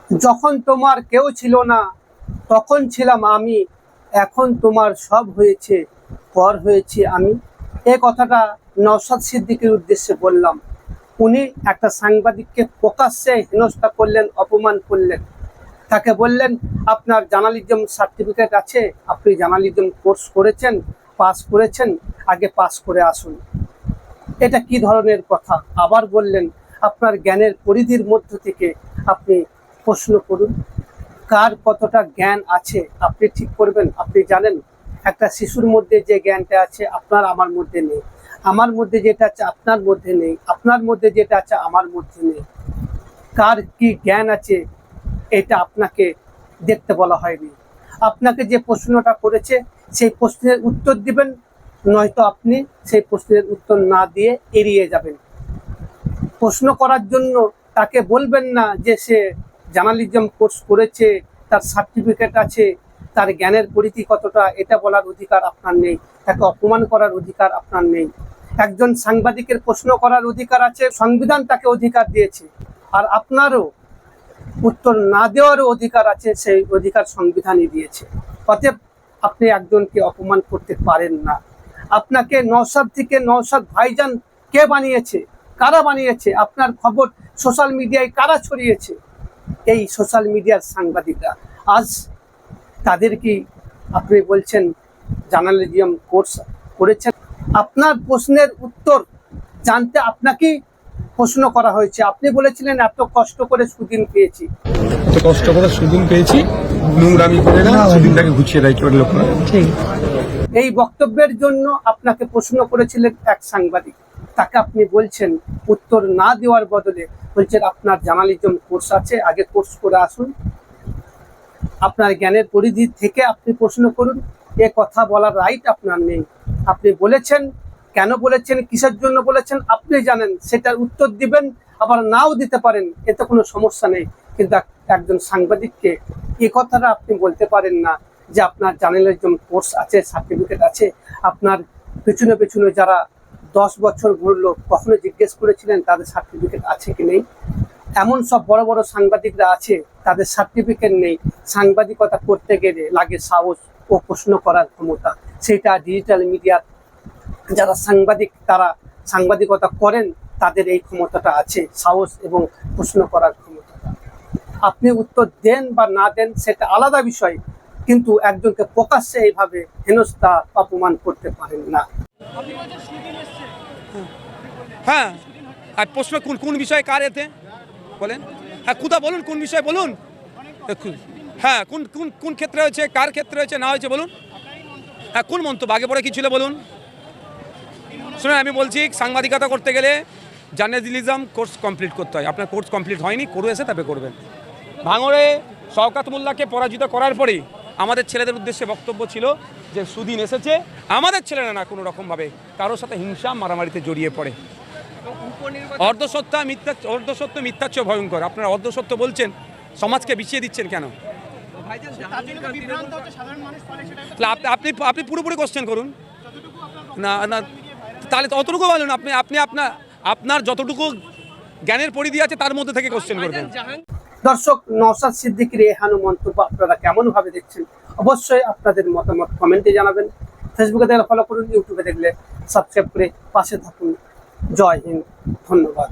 যখন তোমার কেউ ছিল না তখন ছিলাম আমি, এখন তোমার সব হয়েছে, পর হয়েছি আমি। এই কথাটা নওশাদ সিদ্দিকীর উদ্দেশ্যে বললাম। উনি একটা সাংবাদিককে প্রকাশ্যে হেনস্থা করলেন, অপমান করলেন। তাকে বললেন, আপনার জার্নালিজম সার্টিফিকেট আছে, আপনি জার্নালিজম কোর্স করেছেন, পাস করেছেন, আগে পাস করে আসুন। এটা কি ধরনের কথা? আবার বললেন, আপনার জ্ঞানের পরিধির মধ্য থেকে আপনি প্রশ্ন করুন। কার কতটা জ্ঞান আছে আপনি ঠিক করবেন। আপনি জানেন, একটা শিশুর মধ্যে যে জ্ঞানটা আছে আপনার আমার মধ্যে নেই, আমার মধ্যে যেটা আছে আপনার মধ্যে নেই, আপনার মধ্যে যেটা আছে আমার মধ্যে নেই। কার কি জ্ঞান আছে এটা আপনাকে দেখতে বলা হয়নি। আপনাকে যে প্রশ্নটা করেছে সেই প্রশ্নের উত্তর দিবেন, নয়তো আপনি সেই প্রশ্নের উত্তর না দিয়ে এড়িয়ে যাবেন। প্রশ্ন করার জন্য তাকে বলবেন না যে সে জার্নালিজম কোর্স করেছে, তার সার্টিফিকেট আছে, তার জ্ঞানের পরিধি কতটা, এটা বলার অধিকার আপনার নেই। তাকে অপমান করার অধিকার আপনার নেই। একজন সাংবাদিকের প্রশ্ন করার অধিকার আছে, সংবিধান তাকে অধিকার দিয়েছে। আর আপনারও উত্তর না দেওয়ারও অধিকার আছে, সেই অধিকার সংবিধানই দিয়েছে। অতএব আপনি একজনকে অপমান করতে পারেন না। আপনাকে নওশাদ থেকে নওশাদ ভাইজান কে বানিয়েছে, কারা বানিয়েছে? আপনার খবর সোশ্যাল মিডিয়ায় কারা ছড়িয়েছে? এই সোশ্যাল মিডিয়ার সাংবাদিকরা। আজ তাদের কি আপনি বলছেন জার্নালিজম কোর্স করেছেন? আপনার প্রশ্নের উত্তর জানতে আপনাকেই প্রশ্ন করা হয়েছে। আপনি বলেছিলেন এত কষ্ট করে সুদিন পেয়েছি, নোংরামি করে না, সুদিনটাকে গুছিয়ে দেয় কেউ লোকরা। এই বক্তব্যের জন্য আপনাকে প্রশ্ন করেছিলেন এক সাংবাদিক। তাকে আপনি বলছেন উত্তর না দেওয়ার বদলে বলছেন আপনার জার্নালিজম কোর্স আছে, আগে কোর্স করে আসুন, আপনার জ্ঞানের পরিধি থেকে আপনি প্রশ্ন করুন। এ কথা বলার রাইট আপনার নেই। আপনি বলেছেন, কেন বলেছেন, কিসের জন্য বলেছেন আপনি জানেন, সেটার উত্তর দিবেন, আবার নাও দিতে পারেন, এতে কোনো সমস্যা নেই। কিন্তু একজন সাংবাদিককে এ কথাটা আপনি বলতে পারেন না যে আপনার জার্নালিজম কোর্স আছে, সার্টিফিকেট আছে। আপনার পেছনে পেছনে যারা 10 বছর ঘুরলো, কখনো জিজ্ঞেস করেছিলেন তাদের সার্টিফিকেট আছে কি নেই? এমন সব বড় বড় সাংবাদিকরা আছে, তাদের সার্টিফিকেট নেই। সাংবাদিকতা করতে গেলে লাগে সাহস ও প্রশ্ন করার ক্ষমতা। সেটা ডিজিটাল মিডিয়ার যারা সাংবাদিক, তারা সাংবাদিকতা করেন, তাদের এই ক্ষমতাটা আছে, সাহস এবং প্রশ্ন করার ক্ষমতাটা। আপনি উত্তর দেন বা না দেন সেটা আলাদা বিষয়, কিন্তু একজনকে প্রকাশ্যে এইভাবে হেনস্থা অপমান করতে পারেন না। হ্যাঁ, আর প্রশ্ন কোন কোন বিষয়ে কার এতে বলেন? হ্যাঁ, কোথা বলুন, কোন বিষয়ে বলুন। হ্যাঁ, কোন কোন কোন ক্ষেত্রে হয়েছে, কার ক্ষেত্রে হয়েছে, না হয়েছে বলুন। হ্যাঁ, কোন মন্তব্য আগে পরে কি ছিল বলুন। শুনুন, আমি বলছি সাংবাদিকতা করতে গেলে জার্নালিজম কোর্স কমপ্লিট করতে হয়। আপনার কোর্স কমপ্লিট হয়নি, করে এসে তবে করবেন। ভাঙড়ে শওকত মোল্লাকে পরাজিত করার পরে আমাদের ছেলেদের উদ্দেশ্যে বক্তব্য ছিল যে সুদিন এসেছে, আমাদের ছেলেরা না কোনো রকমভাবে কারোর সাথে হিংসা মারামারিতে জড়িয়ে পড়ে। অর্ধসত্য মিথ্যাচ্ছ ভয়ঙ্কর। আপনারা অর্ধসত্য বলছেন, সমাজকে বিছিয়ে দিচ্ছেন কেন? আপনি আপনি পুরোপুরি কোশ্চেন করুন না, না তাহলে অতটুকু বলুন। আপনি আপনি আপনার আপনার যতটুকু জ্ঞানের পরিধি আছে তার মধ্যে থেকে কোশ্চেন করবেন। দর্শক, নওশাদ সিদ্দিকীর এহেন মন্তব্য আপনারা কেমন ভাবে দেখছেন? অবশ্যই আপনাদের মতামত কমেন্টে জানাবেন। ফেসবুকে দেখলে ফলো করুন, ইউটিউবে দেখলে সাবস্ক্রাইব করে পাশে থাকুন। জয় হিন্দ, ধন্যবাদ।